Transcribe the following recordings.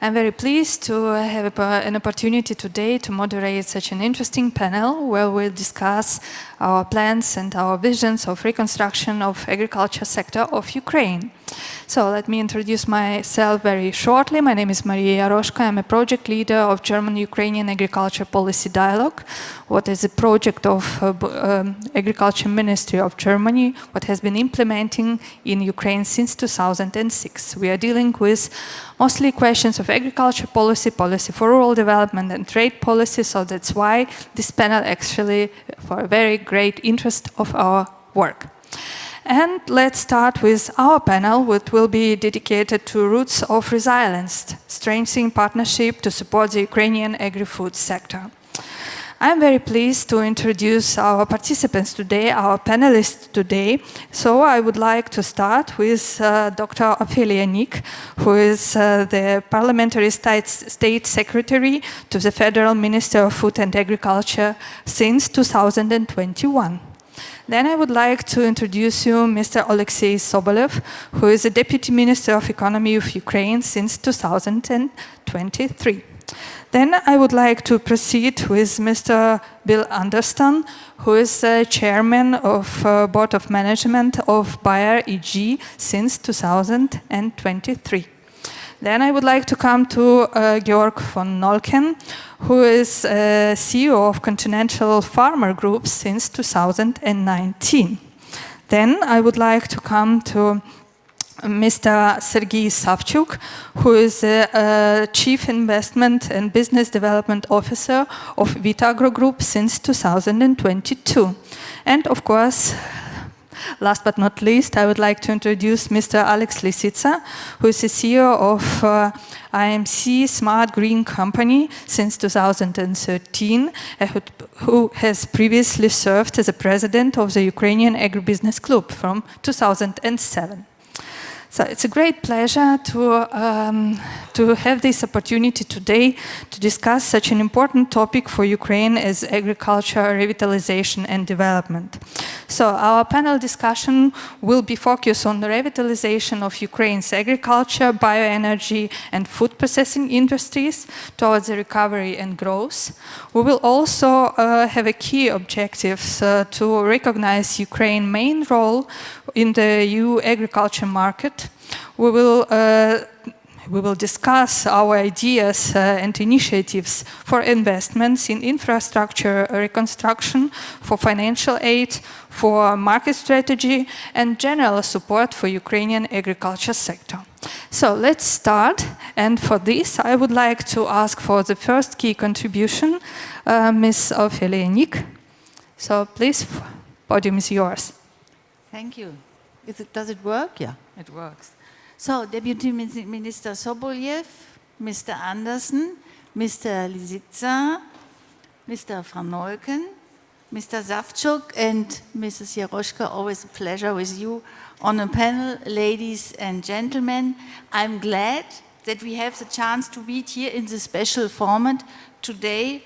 I'm very pleased to have an opportunity today to moderate such an interesting panel where we'll discuss our plans and our visions of reconstruction of agriculture sector of Ukraine. So let me introduce myself very shortly. My name is Maria Yaroshko. I'm a project leader of German-Ukrainian Agriculture Policy Dialogue, what is a project of Agriculture Ministry of Germany, what has been implementing in Ukraine since 2006. We are dealing with mostly questions of agriculture policy, policy for rural development and trade policy, so that's why this panel actually for a very great interest of our work. And let's start with our panel, which will be dedicated to roots of resilience, strengthening partnership to support the Ukrainian agri-food sector. I'm very pleased to introduce our participants today, our panelists today. So I would like to start with Dr. Ophelia Nick, who is the Parliamentary State Secretary to the Federal Minister of Food and Agriculture since 2021. Then I would like to introduce you Mr. Alexei Sobolev, who is the Deputy Minister of Economy of Ukraine since 2023. Then I would like to proceed with Mr. Bill Anderson, who is Chairman of Board of Management of Bayer EG since 2023. Then I would like to come to Georg von Nolken, who is CEO of Continental Farmer Group since 2019. Then I would like to come to Mr. Sergei Savchuk, who is the Chief Investment and Business Development Officer of Vitagro Group since 2022. And of course, last but not least, I would like to introduce Mr. Alex Lisica, who is the CEO of IMC Smart Green Company since 2013, who has previously served as the president of the Ukrainian Agribusiness Club from 2007. So it's a great pleasure to have this opportunity today to discuss such an important topic for Ukraine as agriculture, revitalization and development. So our panel discussion will be focused on the revitalization of Ukraine's agriculture, bioenergy and food processing industries towards the recovery and growth. We will also have a key objectives to recognize Ukraine's main role in the EU agriculture market. We will discuss our ideas and initiatives for investments in infrastructure reconstruction, for financial aid, for market strategy, and general support for Ukrainian agriculture sector. So let's start, and for this I would like to ask for the first key contribution, Ms. Ophelia Nick. So please, podium is yours. Thank you. Does it work? Yeah, it works. So, Deputy Minister Sobolev, Mr. Anderson, Mr. Lisica, Mr. van Nolken, Mr. Savchuk, and Mrs. Yaroshka, always a pleasure with you on a panel, ladies and gentlemen. I'm glad that we have the chance to meet here in this special format today.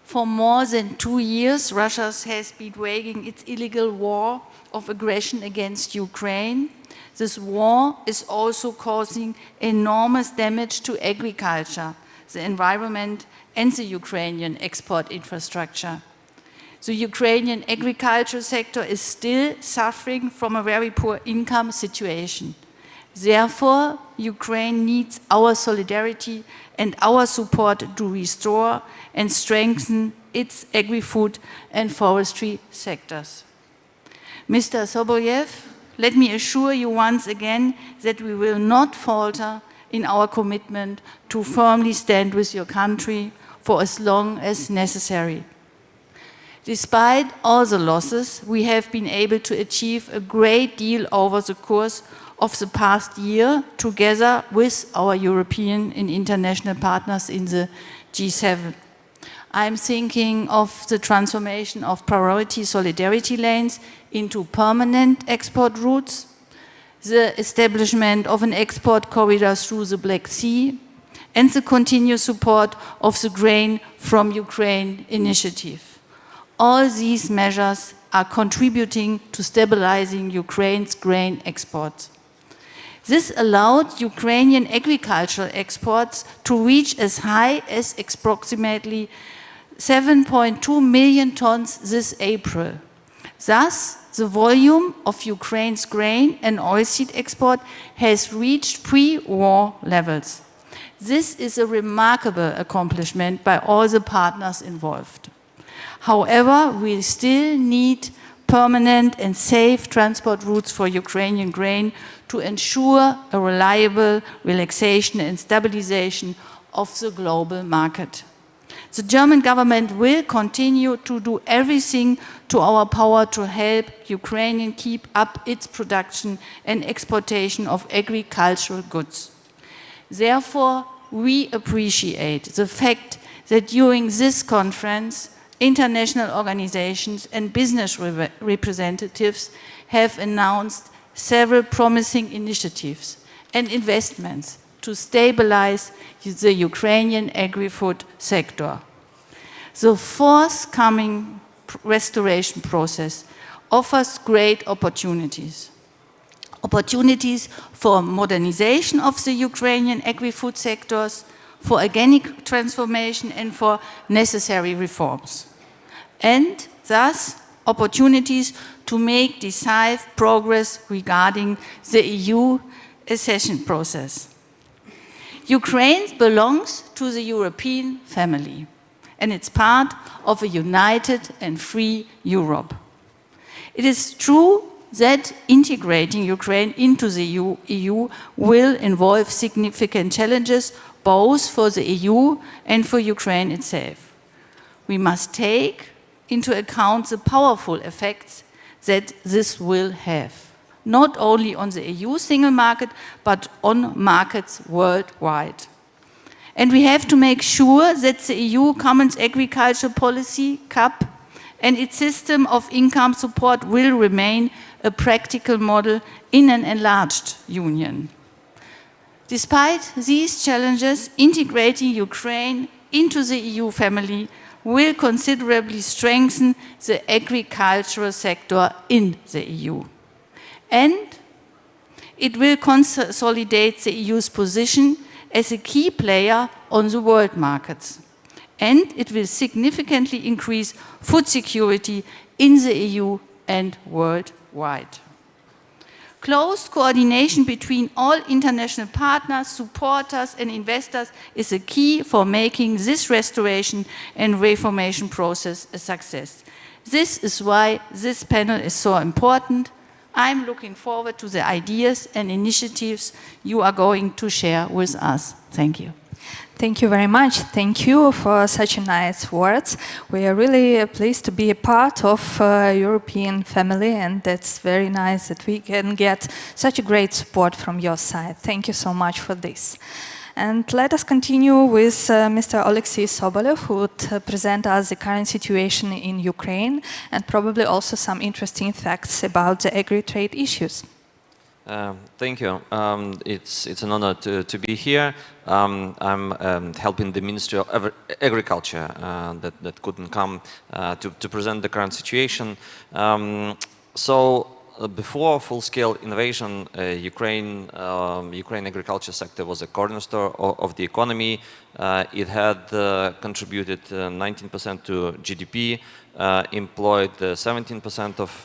For more than 2 years, Russia has been waging its illegal war of aggression against Ukraine. This war is also causing enormous damage to agriculture, the environment, and the Ukrainian export infrastructure. The Ukrainian agriculture sector is still suffering from a very poor income situation. Therefore, Ukraine needs our solidarity and our support to restore and strengthen its agri-food and forestry sectors. Mr. Sobolev, let me assure you once again that we will not falter in our commitment to firmly stand with your country for as long as necessary. Despite all the losses, we have been able to achieve a great deal over the course of the past year, together with our European and international partners in the G7. I'm thinking of the transformation of priority solidarity lanes into permanent export routes, the establishment of an export corridor through the Black Sea, and the continued support of the Grain from Ukraine initiative. All these measures are contributing to stabilizing Ukraine's grain exports. This allowed Ukrainian agricultural exports to reach as high as approximately 7.2 million tons this April. Thus, the volume of Ukraine's grain and oilseed export has reached pre-war levels. This is a remarkable accomplishment by all the partners involved. However, we still need permanent and safe transport routes for Ukrainian grain to ensure a reliable relaxation and stabilization of the global market. The German government will continue to do everything to our power to help Ukraine keep up its production and exportation of agricultural goods. Therefore, we appreciate the fact that during this conference, international organizations and business representatives have announced several promising initiatives and investments to stabilize the Ukrainian agri-food sector. The forthcoming restoration process offers great opportunities. Opportunities for modernization of the Ukrainian agri-food sectors, for organic transformation and for necessary reforms. And thus, opportunities to make decisive progress regarding the EU accession process. Ukraine belongs to the European family, and it's part of a united and free Europe. It is true that integrating Ukraine into the EU will involve significant challenges both for the EU and for Ukraine itself. We must take into account the powerful effects that this will have, not only on the EU single market, but on markets worldwide. And we have to make sure that the EU Common Agricultural Policy, CAP, and its system of income support will remain a practical model in an enlarged union. Despite these challenges, integrating Ukraine into the EU family will considerably strengthen the agricultural sector in the EU. And it will consolidate the EU's position as a key player on the world markets. And it will significantly increase food security in the EU and worldwide. Close coordination between all international partners, supporters and investors is a key for making this restoration and reformation process a success. This is why this panel is so important. I'm looking forward to the ideas and initiatives you are going to share with us. Thank you. Thank you very much. Thank you for such nice words. We are really pleased to be a part of European family, and that's very nice that we can get such a great support from your side. Thank you so much for this. And let us continue with Mr. Alexei Sobolev, who would present us the current situation in Ukraine and probably also some interesting facts about the agri-trade issues. Thank you. It's an honor to be here. I'm helping the Ministry of Agriculture that couldn't come to present the current situation. Before full-scale invasion, Ukraine agriculture sector was a cornerstone of the economy. It had contributed 19% to GDP, employed 17% of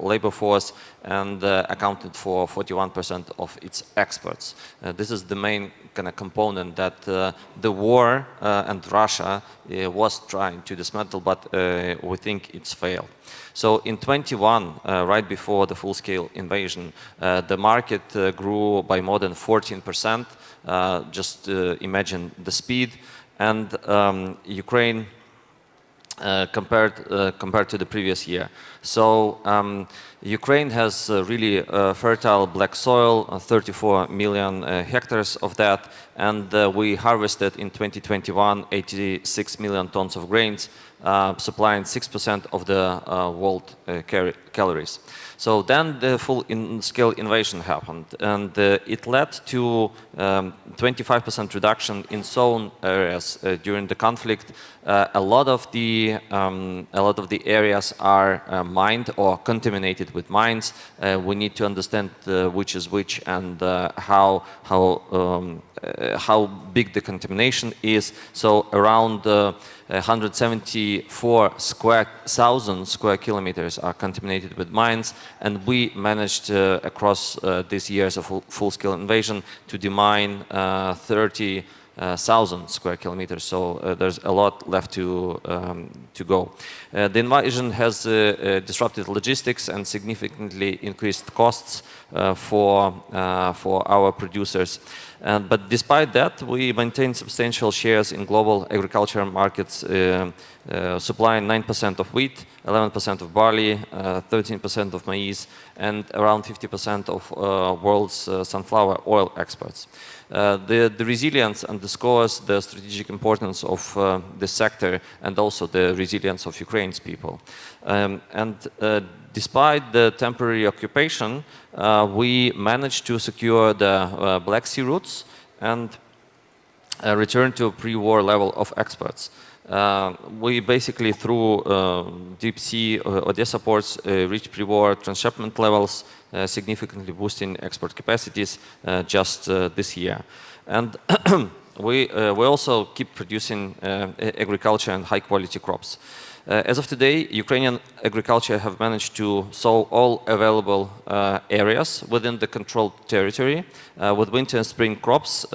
labor force, and accounted for 41% of its exports. This is the main kind of component that the war and Russia was trying to dismantle, but we think it's failed. So in 21, right before the full-scale invasion, the market grew by more than 14%. Just imagine the speed. And Ukraine compared to the previous year. So Ukraine has really fertile black soil, 34 million hectares of that, and we harvested in 2021 86 million tons of grains, supplying 6% of the world calories. So then the full-scale invasion happened, and it led to 25% reduction in sown areas during the conflict. A lot of the areas are mined or contaminated with mines. We need to understand which is which and how big the contamination is. So around 174,000 square kilometers are contaminated with mines, and we managed across these years of full-scale invasion to demine 30,000 square kilometers. So there's a lot left to go. The invasion has disrupted logistics and significantly increased costs for our producers. But despite that, we maintain substantial shares in global agricultural markets, supplying 9% of wheat, 11% of barley, 13% of maize, and around 50% of world's sunflower oil exports. The resilience underscores the strategic importance of this sector and also the resilience of Ukraine's people. Despite the temporary occupation, we managed to secure the Black Sea routes and return to pre-war level of exports. We basically, through deep sea Odessa ports, reached pre-war transshipment levels, significantly boosting export capacities just this year. And we also keep producing agriculture and high-quality crops. As of today, Ukrainian agriculture have managed to sow all available areas within the controlled territory with winter and spring crops,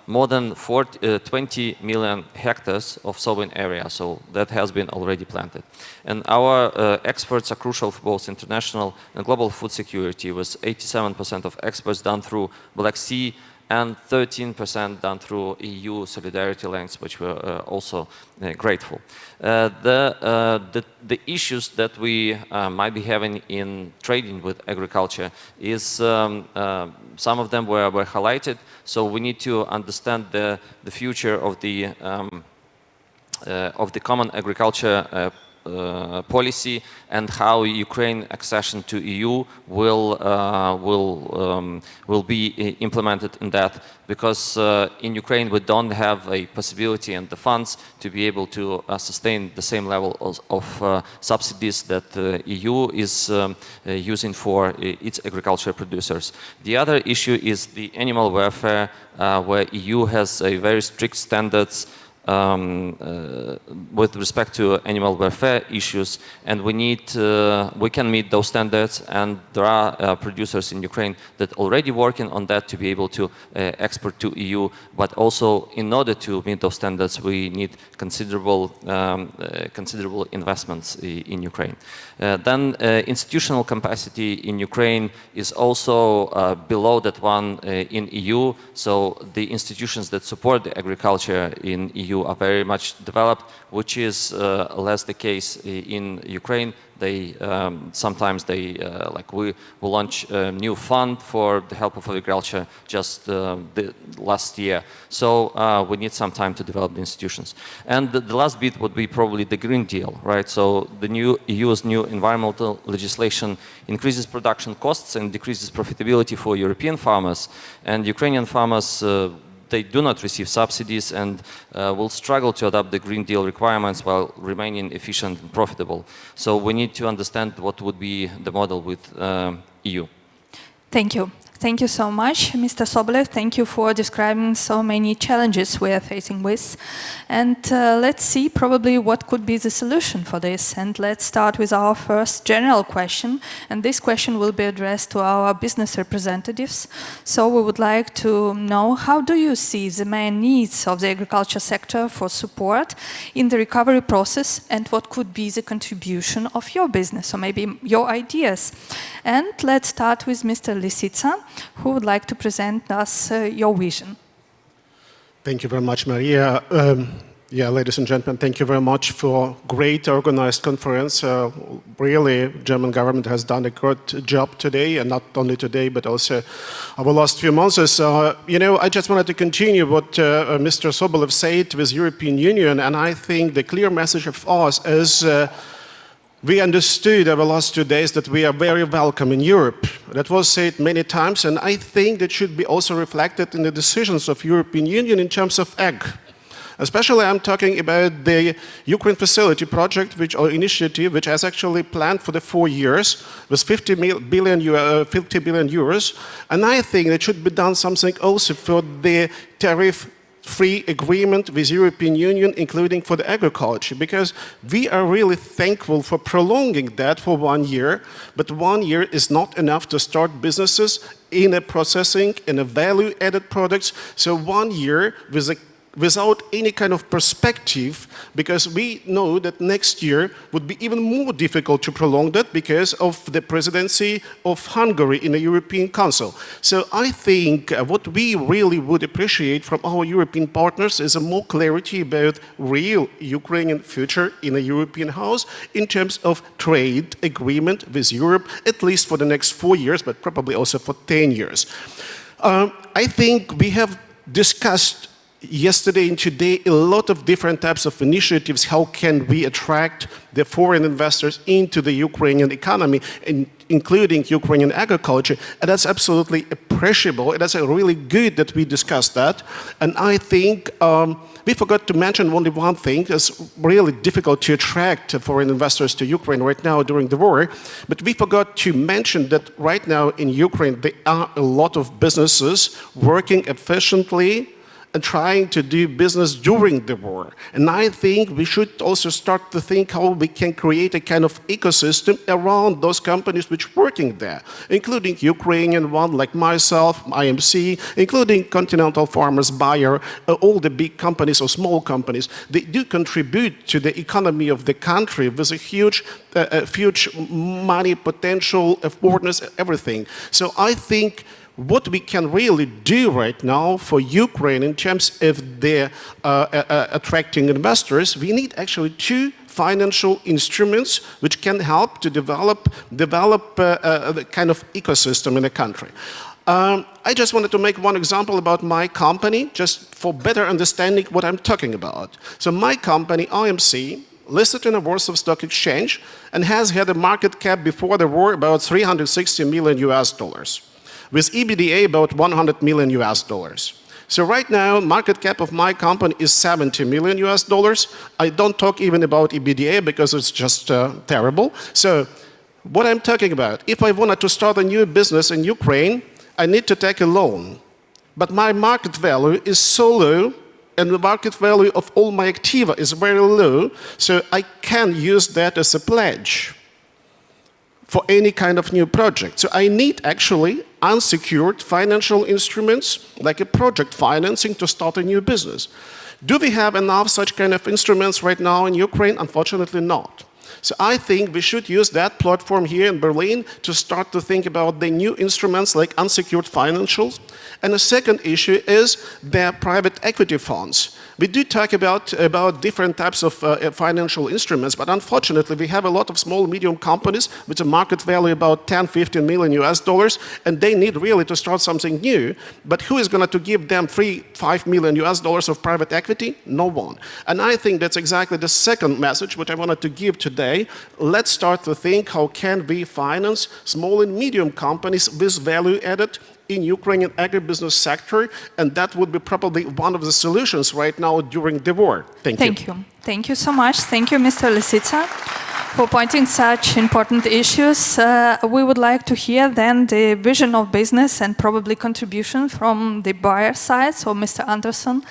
more than 20 million hectares of sowing area, so that has been already planted. And our exports are crucial for both international and global food security, with 87% of exports done through Black Sea and 13% done through EU solidarity lines, which we're also grateful. The issues that we might be having in trading with agriculture is some of them were highlighted. So we need to understand the future of the common agriculture policy and how Ukraine accession to EU will be implemented in that, because in Ukraine we don't have a possibility and the funds to be able to sustain the same level of subsidies that EU is using for its agriculture producers. The other issue is the animal welfare, where EU has a very strict standards with respect to animal welfare issues, and we can meet those standards, and there are producers in Ukraine that already working on that to be able to export to EU, but also in order to meet those standards we need considerable investments in Ukraine. Then institutional capacity in Ukraine is also below that one in EU, so the institutions that support the agriculture in EU are very much developed, which is less the case in Ukraine. They sometimes we launch a new fund for the help of agriculture just the last year. So we need some time to develop the institutions. And the last bit would be probably the Green Deal, right? So the new EU's new environmental legislation increases production costs and decreases profitability for European farmers, and Ukrainian farmers they do not receive subsidies and will struggle to adopt the Green Deal requirements while remaining efficient and profitable. So we need to understand what would be the model with EU. Thank you. Thank you so much, Mr. Sobolev. Thank you for describing so many challenges we are facing with. And let's see probably what could be the solution for this. And let's start with our first general question. And this question will be addressed to our business representatives. So we would like to know, how do you see the main needs of the agriculture sector for support in the recovery process, and what could be the contribution of your business, or maybe your ideas? And let's start with Mr. Lisitsa, who would like to present us your vision. Thank you very much, Maria. Ladies and gentlemen, thank you very much for great organized conference. Really, German government has done a good job today, and not only today, but also over the last few months. I just wanted to continue what Mr. Sobolev said with European Union, and I think the clear message of us is we understood over the last 2 days that we are very welcome in Europe. That was said many times, and I think that should be also reflected in the decisions of European Union in terms of egg. Especially I'm talking about the Ukraine Facility project, or initiative, which has actually planned for the 4 years with 50 billion euros. And I think that should be done something also for the tariff-free agreement with European Union, including for the agriculture, because we are really thankful for prolonging that for 1 year, but 1 year is not enough to start businesses in a processing, in a value-added products. So 1 year without any kind of perspective, because we know that next year would be even more difficult to prolong that because of the presidency of Hungary in the European Council. So I think what we really would appreciate from our European partners is a more clarity about real Ukrainian future in a European house in terms of trade agreement with Europe, at least for the next 4 years, but probably also for 10 years. I think we have discussed yesterday and today a lot of different types of initiatives. How can we attract the foreign investors into the Ukrainian economy, including Ukrainian agriculture? And that's absolutely appreciable. That's really good that we discussed that. And I think we forgot to mention only one thing. It's really difficult to attract foreign investors to Ukraine right now during the war. But we forgot to mention that right now in Ukraine, there are a lot of businesses working efficiently and trying to do business during the war. And I think we should also start to think how we can create a kind of ecosystem around those companies which are working there, including Ukrainian one like myself, IMC, including Continental Farmers, Bayer, all the big companies or small companies. They do contribute to the economy of the country with a huge money potential, affordness, everything. So I think what we can really do right now for Ukraine in terms of the attracting investors, we need actually 2 financial instruments which can help to develop the kind of ecosystem in the country. I just wanted to make one example about my company, just for better understanding what I'm talking about. So my company, IMC, listed in the Warsaw Stock Exchange and has had a market cap before the war about $360 million, with EBITDA about $100 million. So right now, market cap of my company is $70 million. I don't talk even about EBITDA because it's just terrible. So what I'm talking about, if I wanted to start a new business in Ukraine, I need to take a loan. But my market value is so low, and the market value of all my activa is very low, so I can use that as a pledge for any kind of new project. So I need actually unsecured financial instruments, like a project financing, to start a new business. Do we have enough such kind of instruments right now in Ukraine? Unfortunately not. So I think we should use that platform here in Berlin to start to think about the new instruments like unsecured financials. And the second issue is the private equity funds. We do talk about different types of financial instruments, but unfortunately we have a lot of small and medium companies with a market value about 10, 15 million US dollars, and they need really to start something new. But who is going to give them 3, 5 million US dollars of private equity? No one. And I think that's exactly the second message which I wanted to give today. Let's start to think how can we finance small and medium companies with value added in Ukrainian agribusiness sector, and that would be probably one of the solutions right now during the war. Thank you. Thank you so much. Thank you, Mr. Lisitsa, for pointing such important issues. We would like to hear then the vision of business and probably contribution from the buyer side. So, Mr. Anderson,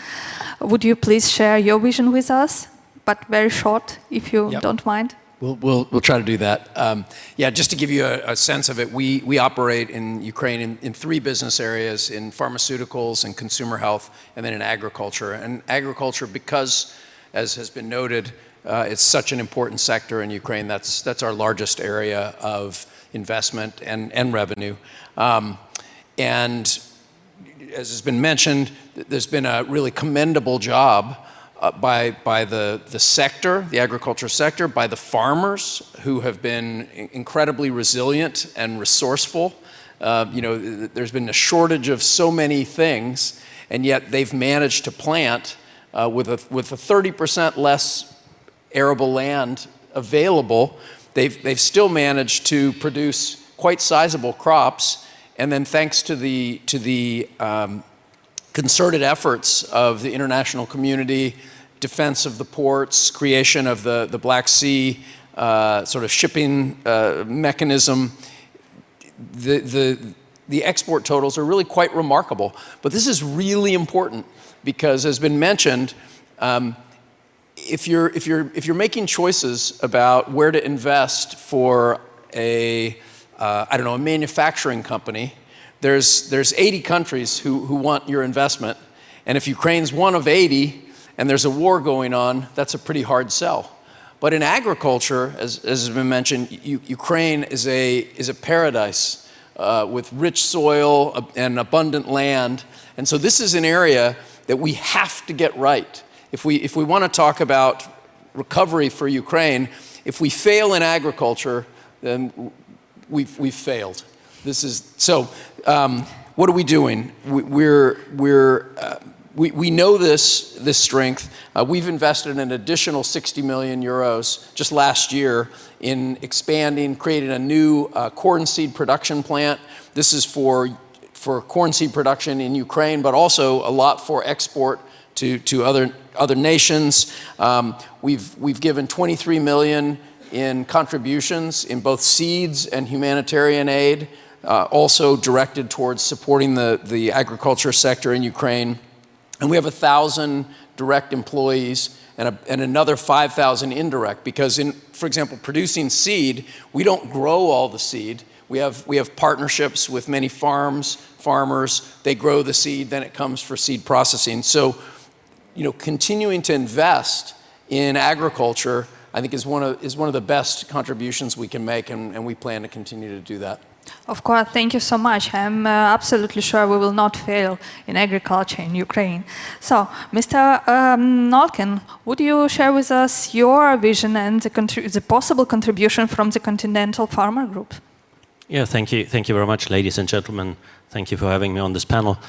would you please share your vision with us, but very short, if you don't mind? We'll try to do that. Yeah, just to give you a sense of it, we operate in Ukraine in 3 business areas: in pharmaceuticals and consumer health, and then in agriculture. And agriculture, because, as has been noted, it's such an important sector in Ukraine. That's our largest area of investment and revenue. And as has been mentioned, there's been a really commendable job by the sector, the agriculture sector, by the farmers who have been incredibly resilient and resourceful. There's been a shortage of so many things, and yet they've managed to plant with a 30% less arable land available. They've still managed to produce quite sizable crops, and then thanks to the concerted efforts of the international community defense of the ports, creation of the Black Sea sort of shipping mechanism. The export totals are really quite remarkable. But this is really important because, as been mentioned, if you're making choices about where to invest for a manufacturing company, there's 80 countries who want your investment, and if Ukraine's one of 80 and there's a war going on, that's a pretty hard sell. But in agriculture, as has been mentioned, Ukraine is a paradise with rich soil and abundant land, and so this is an area that we have to get right. If we want to talk about recovery for Ukraine, if we fail in agriculture, then we've failed. What are we doing? We know this strength. We've invested an additional 60 million euros just last year in expanding, creating a new corn seed production plant. This is for corn seed production in Ukraine, but also a lot for export to other nations. We've given 23 million in contributions in both seeds and humanitarian aid, also directed towards supporting the agriculture sector in Ukraine. And we have 1,000 direct employees and another 5,000 indirect, because for example, producing seed, we don't grow all the seed. We have partnerships with many farmers. They grow the seed, then it comes for seed processing. So, continuing to invest in agriculture, I think is one of the best contributions we can make, and we plan to continue to do that. Of course, thank you so much. I'm absolutely sure we will not fail in agriculture in Ukraine. So, Mr. Nolkin, would you share with us your vision and the possible contribution from the Continental Farmer Group? Yeah, thank you. Thank you very much, ladies and gentlemen. Thank you for having me on this panel.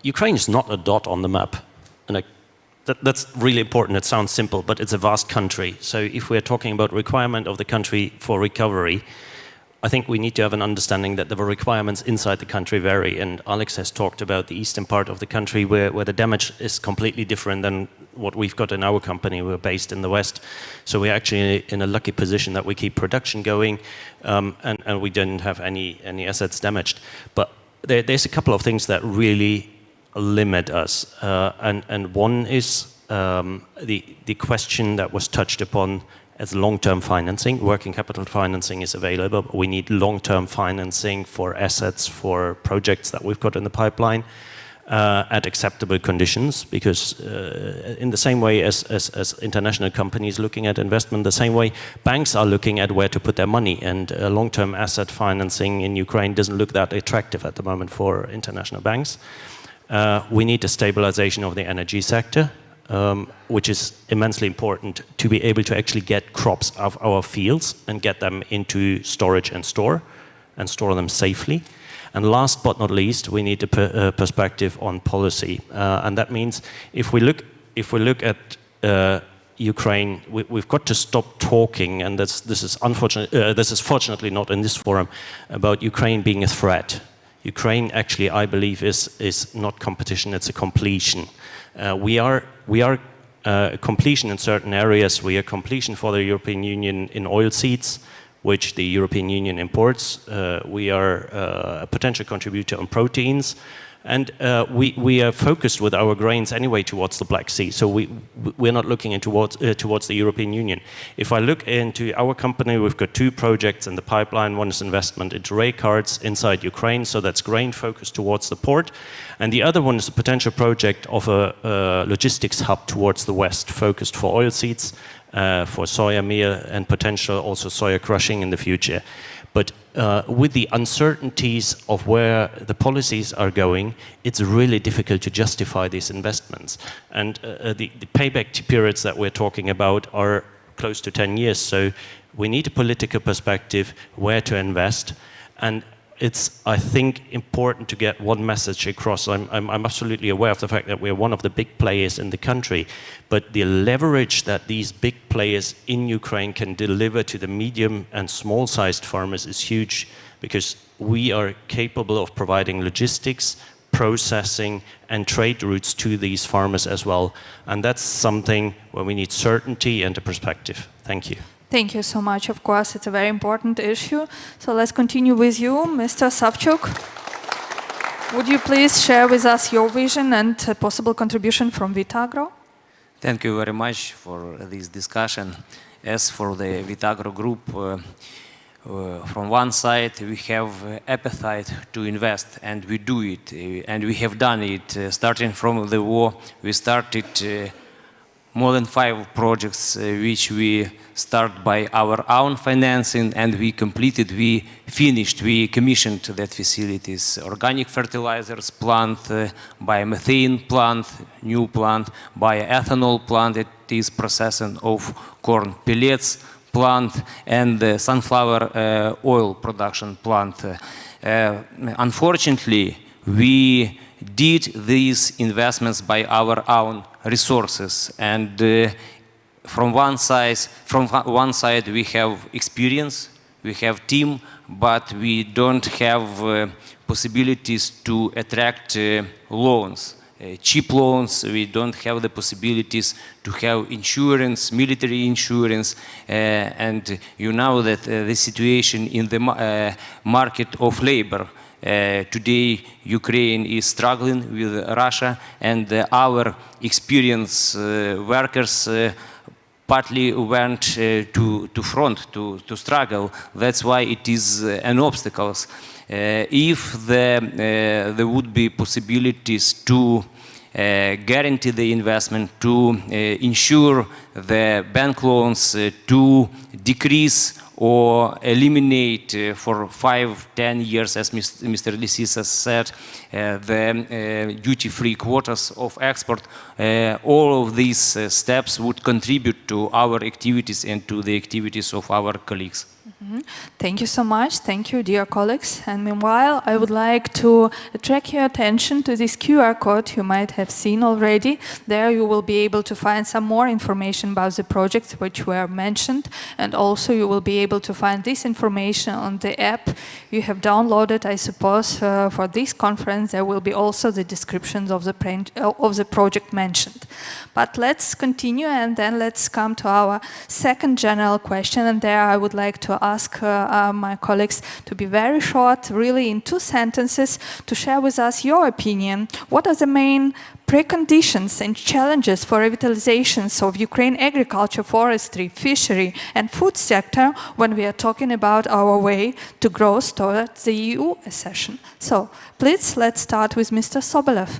Ukraine is not a dot on the map. And that's really important. It sounds simple, but it's a vast country. So if we're talking about requirement of the country for recovery, I think we need to have an understanding that the requirements inside the country vary. And Alex has talked about the eastern part of the country where the damage is completely different than what we've got in our company. We're based in the West. So we're actually in a lucky position that we keep production going and we didn't have any assets damaged. But there's a couple of things that really limit us. And one is the question that was touched upon as long-term financing. Working capital financing is available, but we need long-term financing for assets, for projects that we've got in the pipeline at acceptable conditions, because in the same way as international companies looking at investment, the same way banks are looking at where to put their money, and long-term asset financing in Ukraine doesn't look that attractive at the moment for international banks. We need a stabilization of the energy sector, which is immensely important to be able to actually get crops off our fields and get them into storage and store them safely. And last but not least, we need a perspective on policy, and that means if we look at Ukraine, we've got to stop talking, and this is fortunately not in this forum, about Ukraine being a threat. Ukraine actually, I believe, is not competition; it's a completion. We are completion in certain areas. We are completion for the European Union in oilseeds, which the European Union imports. We are a potential contributor on proteins. And we are focused with our grains anyway towards the Black Sea. So we're not looking towards the European Union. If I look into our company, we've got 2 projects in the pipeline. One is investment into ray cards inside Ukraine, so that's grain focused towards the port. And the other one is a potential project of a logistics hub towards the west, focused for oilseeds, for soya meal, and potential also soya crushing in the future. But with the uncertainties of where the policies are going, it's really difficult to justify these investments. And the payback periods that we're talking about are close to 10 years. So we need a political perspective where to invest. And it's, I think, important to get one message across. I'm absolutely aware of the fact that we're one of the big players in the country, but the leverage that these big players in Ukraine can deliver to the medium and small-sized farmers is huge, because we are capable of providing logistics, processing, and trade routes to these farmers as well. And that's something where we need certainty and a perspective. Thank you. Thank you so much. Of course, it's a very important issue. So let's continue with you, Mr. Savchuk. Would you please share with us your vision and a possible contribution from Vitagro? Thank you very much for this discussion. As for the Vitagro Group, from one side we have appetite to invest, and we do it, and we have done it. Starting from the war, we started more than 5 projects which we start by our own financing, and we completed, we finished, we commissioned that facilities. Organic fertilizers plant, biomethane plant, new plant, bioethanol plant that is processing of corn pellets plant, and the sunflower oil production plant. Unfortunately, we did these investments by our own resources, and from one side we have experience, we have team, but we don't have possibilities to attract loans, cheap loans. We don't have the possibilities to have insurance, military insurance, and you know that the situation in the market of labor. Today, Ukraine is struggling with Russia, and our experienced workers partly went to front to struggle. That's why it is an obstacle. If there would be possibilities to guarantee the investment, to ensure the bank loans, to decrease or eliminate for 5-10 years, as Mr. Lisisa said, the duty-free quotas of export, all of these steps would contribute to our activities and to the activities of our colleagues. Thank you so much. Thank you, dear colleagues. And meanwhile, I would like to attract your attention to this QR code you might have seen already. There you will be able to find some more information about the projects which were mentioned, and also you will be able to find this information on the app you have downloaded. I suppose for this conference there will be also the descriptions of the project mentioned. But let's continue, and then let's come to our second general question, and there I would like to ask my colleagues to be very short, really in 2 sentences, to share with us your opinion. What are the main preconditions and challenges for revitalizations of Ukraine agriculture, forestry, fishery and food sector when we are talking about our way to growth towards the EU accession? So please, let's start with Mr. Sobolev.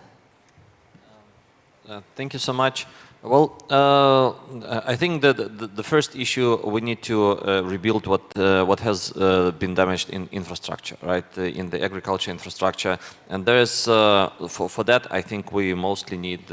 Thank you so much. Well, I think that the first issue, we need to rebuild what has been damaged in infrastructure, right? In the agriculture infrastructure, and there is for that I think we mostly need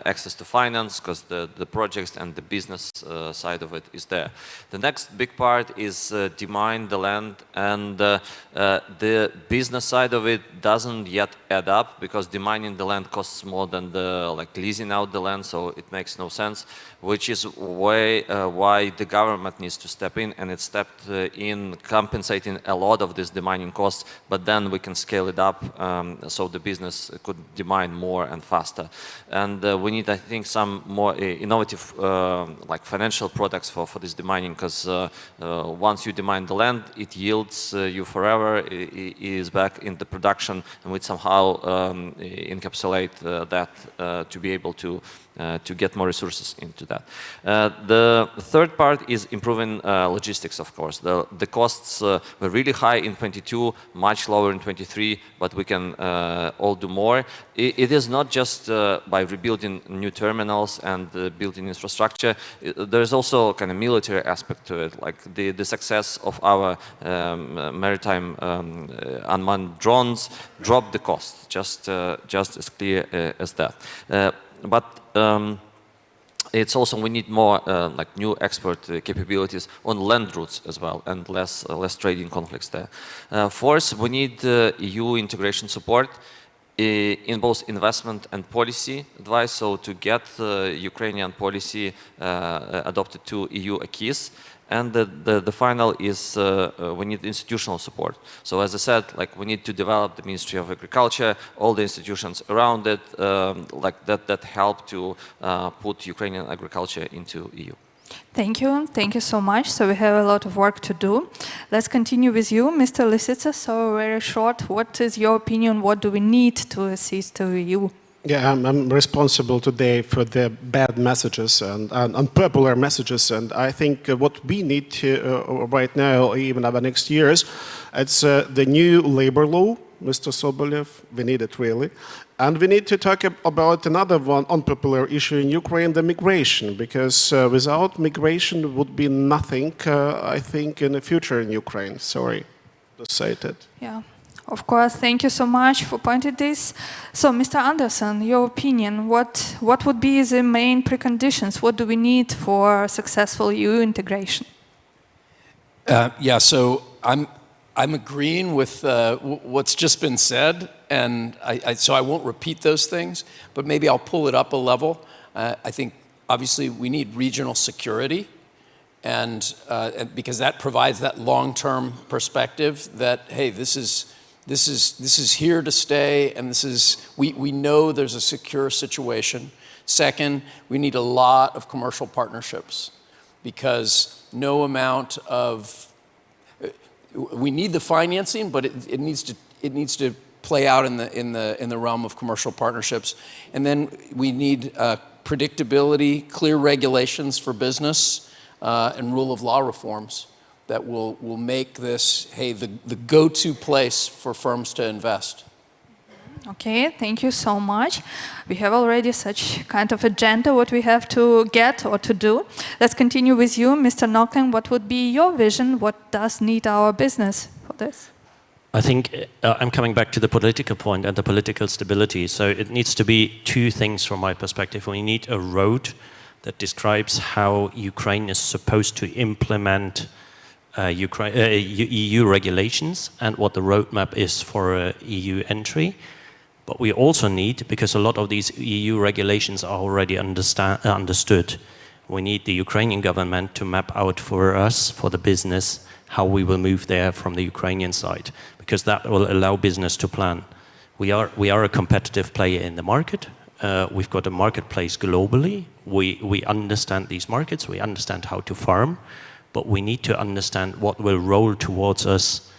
access to finance, because the projects and the business side of it is there. The next big part is demine the land, and the business side of it doesn't yet add up, because demining the land costs more than the leasing out the land, so it makes no sense, which is why the government needs to step in, and it stepped in compensating a lot of this demining costs, but then we can scale it up so the business could demine more and faster. And we need, I think, some more innovative like financial products for this demining, because once you demine the land, it yields you forever, it is back in the production, and we somehow encapsulate that to be able to get more resources into that. The third part is improving logistics, of course. The costs were really high in 22, much lower in 23, but we can all do more. It is not just by rebuilding new terminals and building infrastructure. There's also kind of military aspect to it, like the success of our maritime unmanned drones dropped the cost, just as clear as that. But it's also, we need more like new export capabilities on land routes as well, and less trading conflicts there. Fourth, we need EU integration support in both investment and policy advice, so to get Ukrainian policy adopted to EU acquis. And the final is we need institutional support. So as I said, like we need to develop the Ministry of Agriculture, all the institutions around it, like that help to put Ukrainian agriculture into EU. Thank you so much. So we have a lot of work to do. Let's continue with you, Mr. Lisitsa. So very short, what is your opinion? What do we need to assist the EU? Yeah, I'm responsible today for the bad messages and unpopular messages, and I think what we need to, right now, even over next years, it's the new labor law, Mr. Sobolyev. We need it really. And we need to talk about another one unpopular issue in Ukraine, the migration, because without migration would be nothing, I think, in the future in Ukraine. Sorry to say that. Yeah, of course. Thank you so much for pointing this. So, Mr. Anderson, your opinion, what would be the main preconditions? What do we need for successful EU integration? Yeah, so I'm agreeing with what's just been said, and so I won't repeat those things, but maybe I'll pull it up a level. I think obviously we need regional security, and because that provides that long-term perspective that hey, this is here to stay, and we know there's a secure situation. Second, we need a lot of commercial partnerships, because no amount of we need the financing, but it needs to play out in the realm of commercial partnerships. And then we need predictability, clear regulations for business, and rule of law reforms that will make this the go-to place for firms to invest. Okay, thank you so much. We have already such kind of agenda what we have to get or to do. Let's continue with you, Mr. Knocklin. What would be your vision? What does need our business for this? I think I'm coming back to the political point and the political stability. So it needs to be two things from my perspective. We need a road that describes how Ukraine is supposed to implement EU regulations and what the roadmap is for EU entry. But we also need, because a lot of these EU regulations are already understood, we need the Ukrainian government to map out for us, for the business, how we will move there from the Ukrainian side, because that will allow business to plan. We are a competitive player in the market. We've got a marketplace globally. We understand these markets. We understand how to farm, but we need to understand what will roll towards us.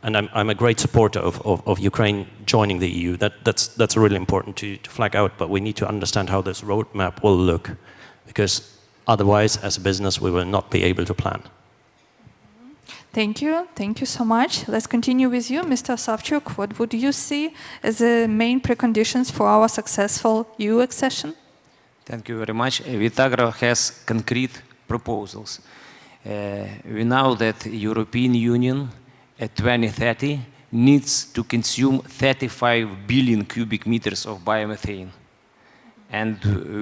And I'm a great supporter of Ukraine joining the EU. That's really important to flag out, but we need to understand how this roadmap will look, because otherwise, as a business, we will not be able to plan. Thank you so much. Let's continue with you, Mr. Savchuk. What would you see as the main preconditions for our successful EU accession? Thank you very much. Vitagro has concrete proposals. We know that European Union at 2030 needs to consume 35 billion cubic meters of biomethane. And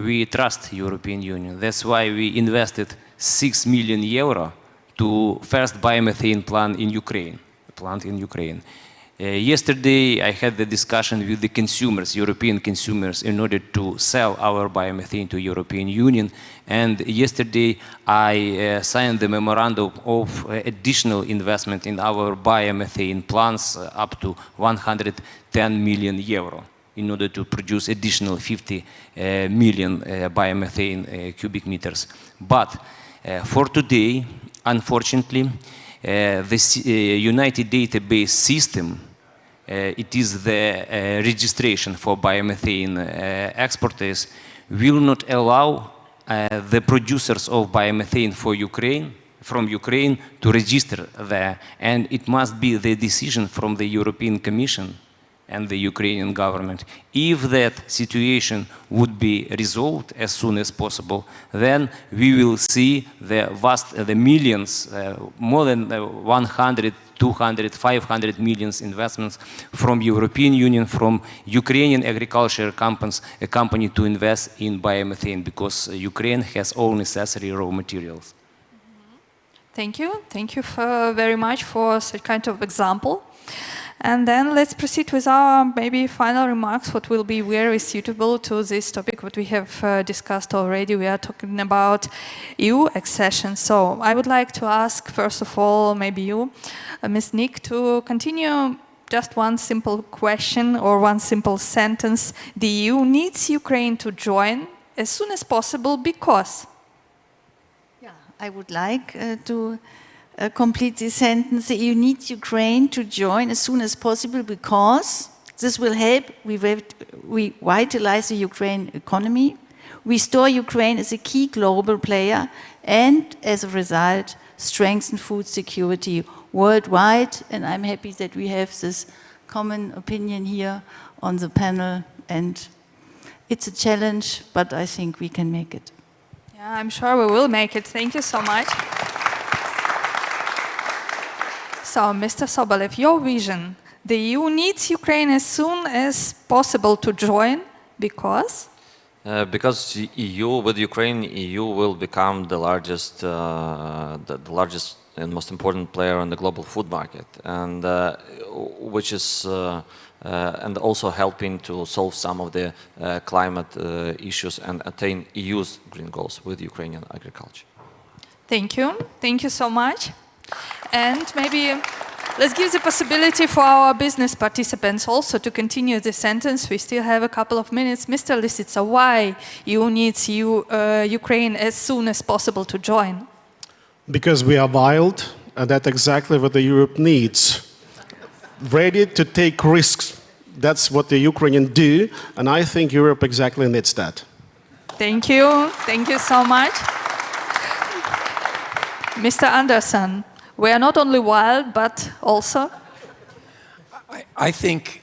we trust European Union. That's why we invested 6 million euro to first biomethane plant in Ukraine. Yesterday, I had the discussion with the consumers, European consumers, in order to sell our biomethane to European Union. And yesterday, I signed the memorandum of additional investment in our biomethane plants up to 110 million euro in order to produce additional 50 million biomethane cubic meters. But for today, unfortunately, the United Database System, it is the registration for biomethane exporters, will not allow the producers of biomethane from Ukraine to register there. And it must be the decision from the European Commission and the Ukrainian government. If that situation would be resolved as soon as possible, then we will see the millions, more than 100, 200, 500 millions investments from European Union, from Ukrainian agriculture company to invest in biomethane, because Ukraine has all necessary raw materials. Thank you very much for such kind of example. And then let's proceed with our maybe final remarks, what will be very suitable to this topic, what we have discussed already. We are talking about EU accession. So I would like to ask, first of all, maybe you, Ms. Nick, to continue just one simple question or one simple sentence. The EU needs Ukraine to join as soon as possible because... Yeah, I would like to complete this sentence. The EU needs Ukraine to join as soon as possible because this will help revitalize the Ukraine economy, restore Ukraine as a key global player, and as a result, strengthen food security worldwide. And I'm happy that we have this common opinion here on the panel. And it's a challenge, but I think we can make it. Yeah, I'm sure we will make it. Thank you so much. So, Mr. Sobolev, your vision. The EU needs Ukraine as soon as possible to join because? Because the EU, with Ukraine, EU will become the largest and most important player on the global food market, and which is and also helping to solve some of the climate issues and attain EU's green goals with Ukrainian agriculture. Thank you so much. And maybe let's give the possibility for our business participants also to continue the sentence. We still have a couple of minutes. Mr. Lisitsa, why EU needs Ukraine as soon as possible to join? Because we are wild, and that's exactly what the Europe needs. Ready to take risks. That's what the Ukrainians do, and I think Europe exactly needs that. Thank you so much. Mr. Andersson, we are not only wild, but also? I think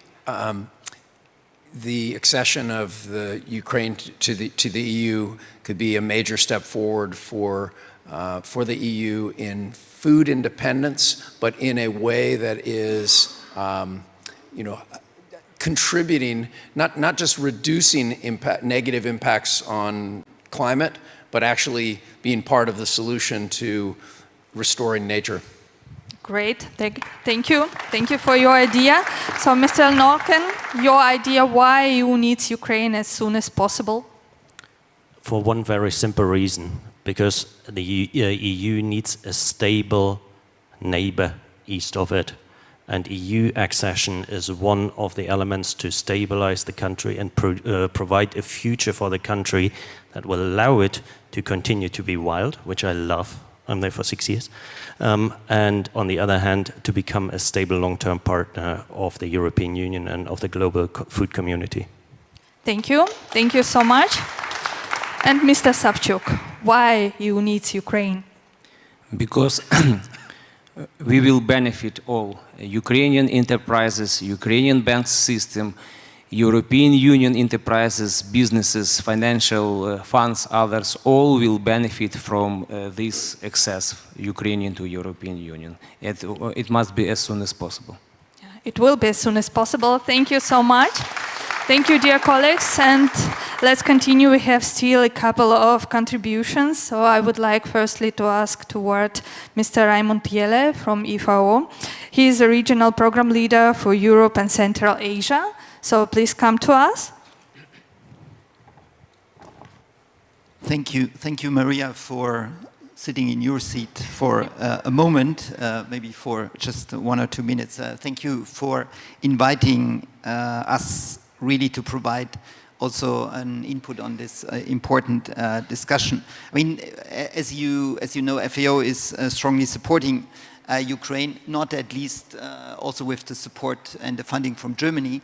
the accession of the Ukraine to the EU could be a major step forward for the EU in food independence, but in a way that is, contributing, not just reducing negative impacts on climate, but actually being part of the solution to restoring nature. Great, thank you. Thank you for your idea. So, Mr. Norken, your idea why EU needs Ukraine as soon as possible? For one very simple reason, because the EU needs a stable neighbor east of it. And EU accession is one of the elements to stabilize the country and provide a future for the country that will allow it to continue to be wild, which I love. I'm there for 6 years. And on the other hand, to become a stable long-term partner of the European Union and of the global food community. Thank you so much. And Mr. Savchuk, why EU needs Ukraine? Because we will benefit all. Ukrainian enterprises, Ukrainian bank system, European Union enterprises, businesses, financial funds, others, all will benefit from this access, Ukrainian to European Union. It must be as soon as possible. It will be as soon as possible. Thank you so much. Thank you, dear colleagues, and let's continue. We have still a couple of contributions. So I would like firstly to ask toward Mr. Raimund Piele from IFAO. He is a regional program leader for Europe and Central Asia. So please come to us. Thank you, Maria, for sitting in your seat for a moment, maybe for just 1 or 2 minutes. Thank you for inviting us really to provide also an input on this important discussion. I mean, as you know, FAO is strongly supporting Ukraine, not at least also with the support and the funding from Germany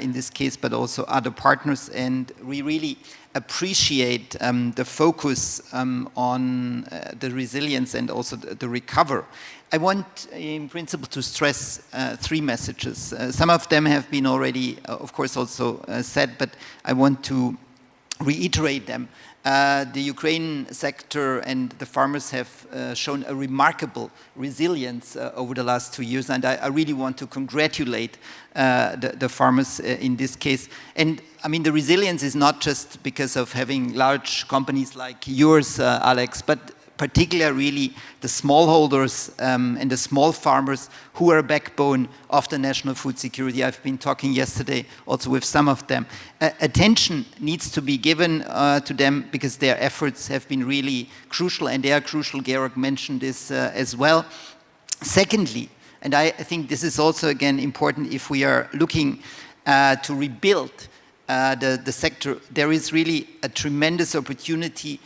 in this case, but also other partners. And we really appreciate the focus on the resilience and also the recover. I want, in principle, to stress 3 messages. Some of them have been already, of course, also said, but I want to reiterate them. The Ukraine sector and the farmers have shown a remarkable resilience over the last 2 years, and I really want to congratulate the farmers in this case. And I mean, the resilience is not just because of having large companies like yours, Alex, but particularly really the smallholders and the small farmers who are a backbone of the national food security. I've been talking yesterday also with some of them. Attention needs to be given to them because their efforts have been really crucial, and they are crucial. Georg mentioned this as well. Secondly, and I think this is also again important if we are looking to rebuild the sector, there is really a tremendous opportunity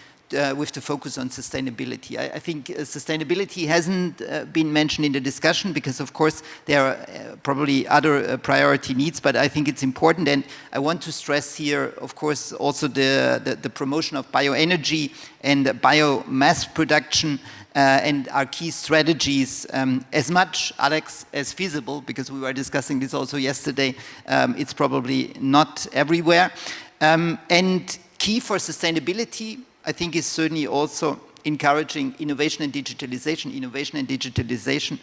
with the focus on sustainability. I think sustainability hasn't been mentioned in the discussion because, of course, there are probably other priority needs, but I think it's important. And I want to stress here, of course, also the promotion of bioenergy and biomass production and our key strategies as much, Alex, as feasible, because we were discussing this also yesterday. It's probably not everywhere. And key for sustainability, I think, is certainly also encouraging innovation and digitalization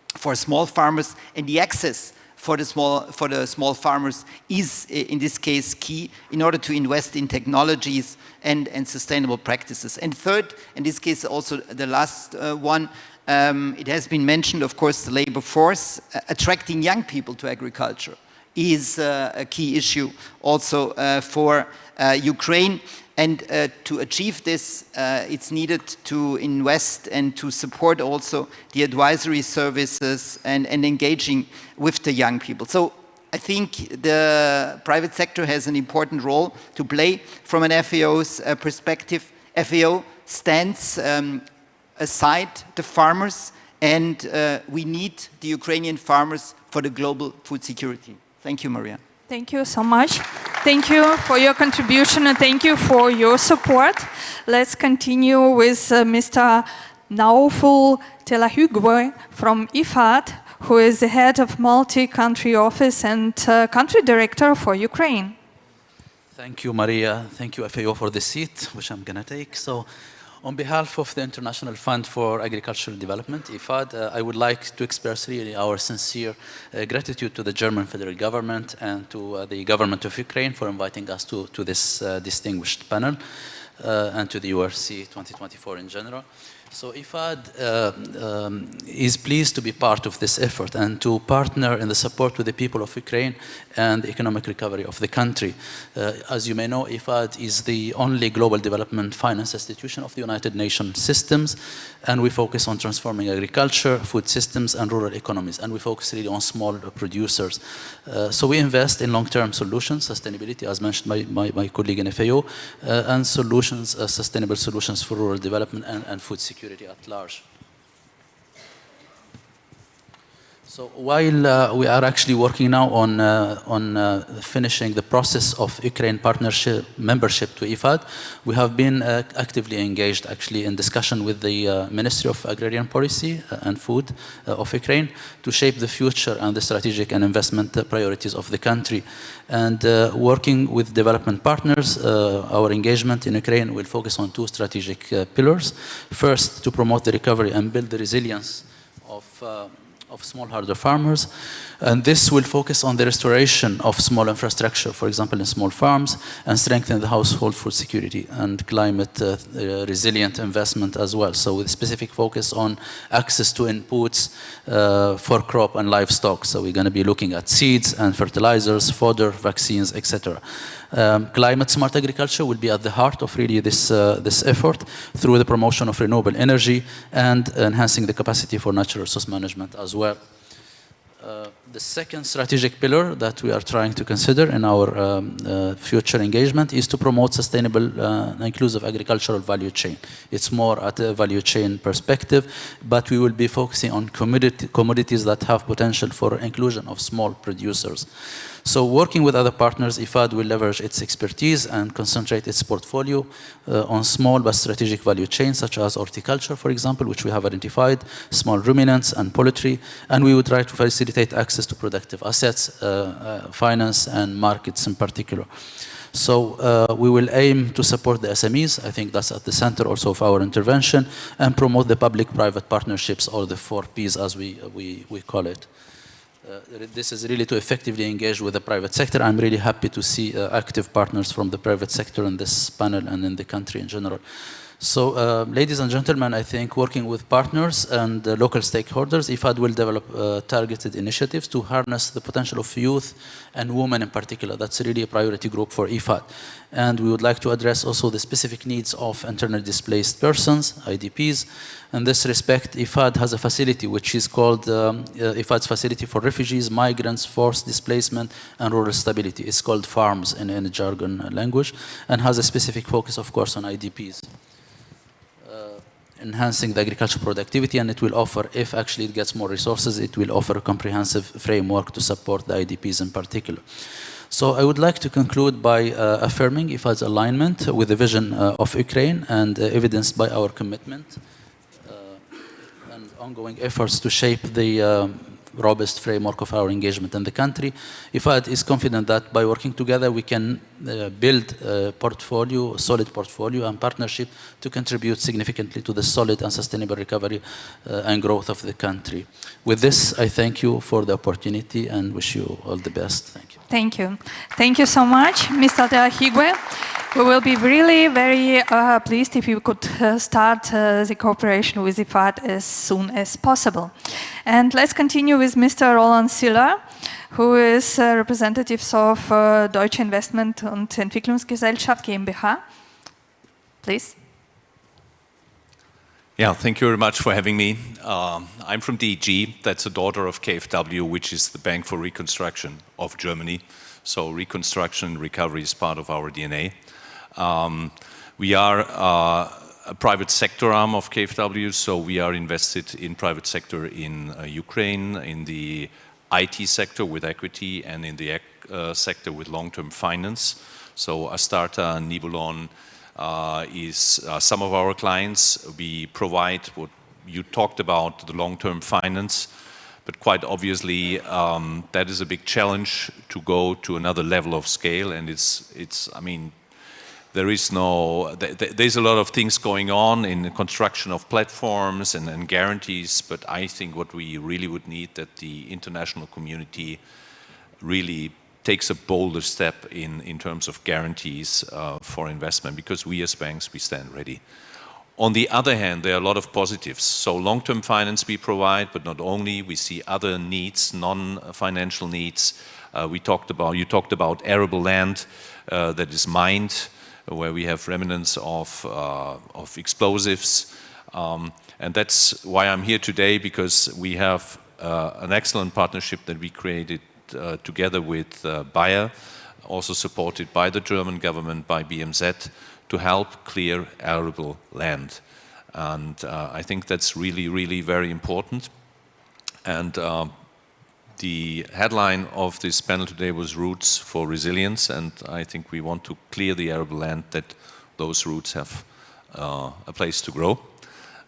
for small farmers, and the access for the small farmers is in this case key in order to invest in technologies and sustainable practices. And third, in this case also the last one, it has been mentioned, of course, the labor force. Attracting young people to agriculture is a key issue also for Ukraine. And to achieve this, it's needed to invest and to support also the advisory services and engaging with the young people. So I think the private sector has an important role to play from an FAO's perspective. FAO stands aside the farmers, and we need the Ukrainian farmers for the global food security. Thank you, Maria. Thank you so much. Thank you for your contribution and thank you for your support. Let's continue with Mr. Nauful Telahugwe from IFAD, who is the head of multi-country office and country director for Ukraine. Thank you, Maria. Thank you, FAO, for the seat, which I'm going to take. So, on behalf of the International Fund for Agricultural Development, IFAD, I would like to express really our sincere gratitude to the German federal government and to the government of Ukraine for inviting us to this distinguished panel and to the URC 2024 in general. So IFAD is pleased to be part of this effort and to partner in the support with the people of Ukraine and the economic recovery of the country. As you may know, IFAD is the only global development finance institution of the United Nations systems, and we focus on transforming agriculture, food systems, and rural economies, and we focus really on small producers. So we invest in long-term solutions, sustainability, as mentioned by my colleague in FAO, and solutions, sustainable solutions for rural development and food security at large. So while we are actually working now on finishing the process of Ukraine partnership membership to IFAD, we have been actively engaged actually in discussion with the Ministry of Agrarian Policy and Food of Ukraine to shape the future and the strategic and investment priorities of the country. And working with development partners, our engagement in Ukraine will focus on two strategic pillars. First, to promote the recovery and build the resilience of smallholder farmers, and this will focus on the restoration of small infrastructure, for example in small farms, and strengthen the household food security and climate resilient investment as well. So with specific focus on access to inputs for crop and livestock. So we're going to be looking at seeds and fertilizers, fodder, vaccines, etc. Climate smart agriculture will be at the heart of really this effort through the promotion of renewable energy and enhancing the capacity for natural resource management as well. The second strategic pillar that we are trying to consider in our future engagement is to promote sustainable inclusive agricultural value chain. It's more at a value chain perspective, but we will be focusing on commodities that have potential for inclusion of small producers. So working with other partners, IFAD will leverage its expertise and concentrate its portfolio on small but strategic value chains such as horticulture, for example, which we have identified, small ruminants and poultry, and we would try to facilitate access to productive assets, finance and markets in particular. So we will aim to support the SMEs, I think that's at the center also of our intervention, and promote the public-private partnerships, or the 4 Ps as we call it. This is really to effectively engage with the private sector. I'm really happy to see active partners from the private sector in this panel and in the country in general. So, ladies and gentlemen, I think working with partners and local stakeholders, IFAD will develop targeted initiatives to harness the potential of youth and women in particular. That's really a priority group for IFAD. And we would like to address also the specific needs of internally displaced persons, IDPs. In this respect, IFAD has a facility which is called IFAD's Facility for Refugees, Migrants, Forced Displacement, and Rural Stability. It's called FARMS in jargon language, and has a specific focus, of course, on IDPs. Enhancing the agricultural productivity, and it will offer, if actually it gets more resources, it will offer a comprehensive framework to support the IDPs in particular. So I would like to conclude by affirming IFAD's alignment with the vision of Ukraine and evidenced by our commitment and ongoing efforts to shape the robust framework of our engagement in the country. IFAD is confident that by working together we can build a portfolio, a solid portfolio and partnership to contribute significantly to the solid and sustainable recovery and growth of the country. With this, I thank you for the opportunity and wish you all the best. Thank you. Thank you. Thank you so much, Mr. Higwe. We will be really very pleased if you could start the cooperation with IFAD as soon as possible. And let's continue with Mr. Roland Siller, who is representative of Deutsche Investment- und Entwicklungsgesellschaft GmbH. Please. Yeah, thank you very much for having me. I'm from DEG, that's a daughter of KfW, which is the Bank for Reconstruction of Germany. So reconstruction and recovery is part of our DNA. We are a private sector arm of KfW, so we are invested in private sector in Ukraine, in the IT sector with equity, and in the sector with long-term finance. So Astarta and Nibelon is some of our clients. We provide what you talked about, the long-term finance, but quite obviously that is a big challenge to go to another level of scale, and I mean, there's a lot of things going on in the construction of platforms and guarantees, but I think what we really would need that the international community really takes a bolder step in terms of guarantees for investment, because we as banks, we stand ready. On the other hand, there are a lot of positives. So long-term finance we provide, but not only, we see other needs, non-financial needs. You talked about arable land that is mined, where we have remnants of explosives. And that's why I'm here today, because we have an excellent partnership that we created together with Bayer, also supported by the German government, by BMZ, to help clear arable land. And I think that's really, really very important. And the headline of this panel today was Roots for Resilience, and I think we want to clear the arable land that those roots have a place to grow.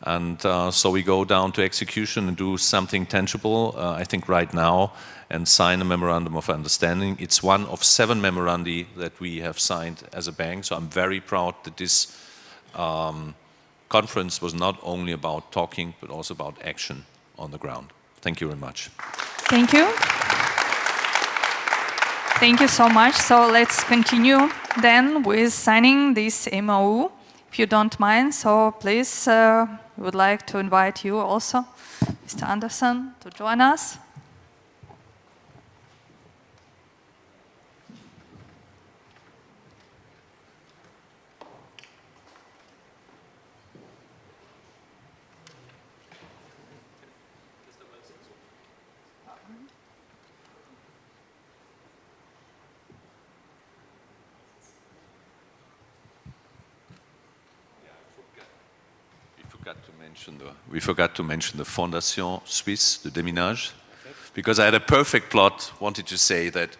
And so we go down to execution and do something tangible, I think right now, and sign a memorandum of understanding. It's one of 7 memorandi that we have signed as a bank, so I'm very proud that this conference was not only about talking, but also about action on the ground. Thank you very much. Thank you. Thank you so much. So let's continue then with signing this MOU, if you don't mind. So please, we would like to invite you also, Mr. Anderson, to join us. We forgot to mention the Fondation Suisse de Déminage, because I had a perfect plot, wanted to say that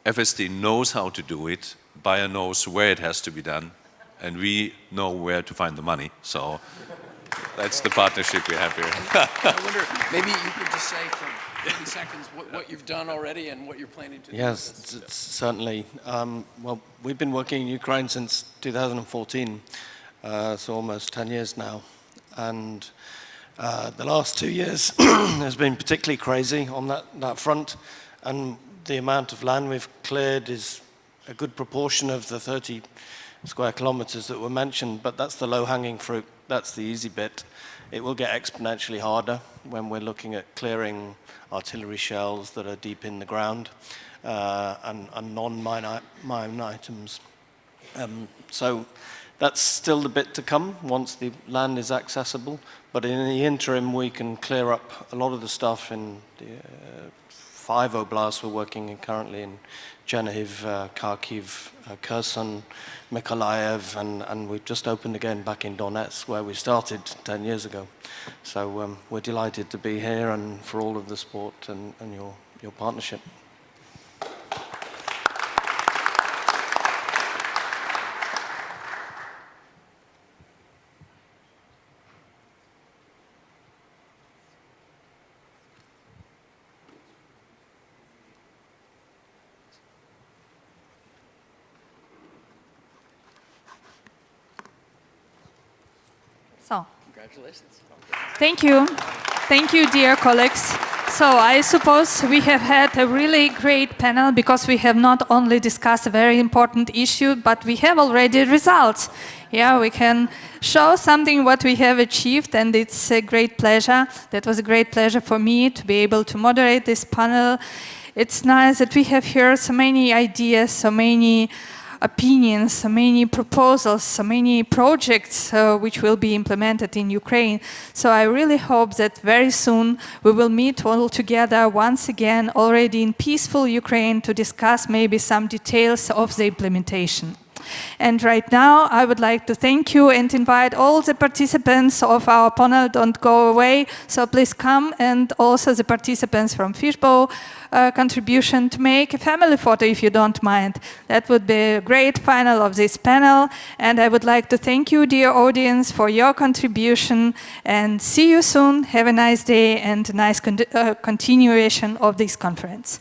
FSD knows how to do it, Bayer knows where it has to be done, and we know where to find the money. So that's the partnership we have here. I wonder, maybe you could just say for 30 seconds what you've done already and what you're planning to do. Yes, certainly. Well, we've been working in Ukraine since 2014, so almost 10 years now. And the last 2 years has been particularly crazy on that front, and the amount of land we've cleared is a good proportion of the 30 square kilometers that were mentioned, but that's the low-hanging fruit. That's the easy bit. It will get exponentially harder when we're looking at clearing artillery shells that are deep in the ground and non-mine items. So that's still the bit to come once the land is accessible. But in the interim, we can clear up a lot of the stuff in the 5 oblasts we're working in currently in Chernihiv, Kharkiv, Kherson, Mykolaiv, and we've just opened again back in Donetsk, where we started 10 years ago. So we're delighted to be here and for all of the support and your partnership. So, congratulations. Thank you, dear colleagues. So I suppose we have had a really great panel because we have not only discussed a very important issue, but we have already results. Yeah, we can show something what we have achieved, and it's a great pleasure. That was a great pleasure for me to be able to moderate this panel. It's nice that we have here so many ideas, so many opinions, so many proposals, so many projects which will be implemented in Ukraine. So I really hope that very soon we will meet all together once again already in peaceful Ukraine to discuss maybe some details of the implementation. And right now, I would like to thank you and invite all the participants of our panel. Don't go away, so please come, and also the participants from Fishbowl contribution to make a family photo, if you don't mind. That would be a great final of this panel, and I would like to thank you, dear audience, for your contribution, and see you soon. Have a nice day and a nice continuation of this conference.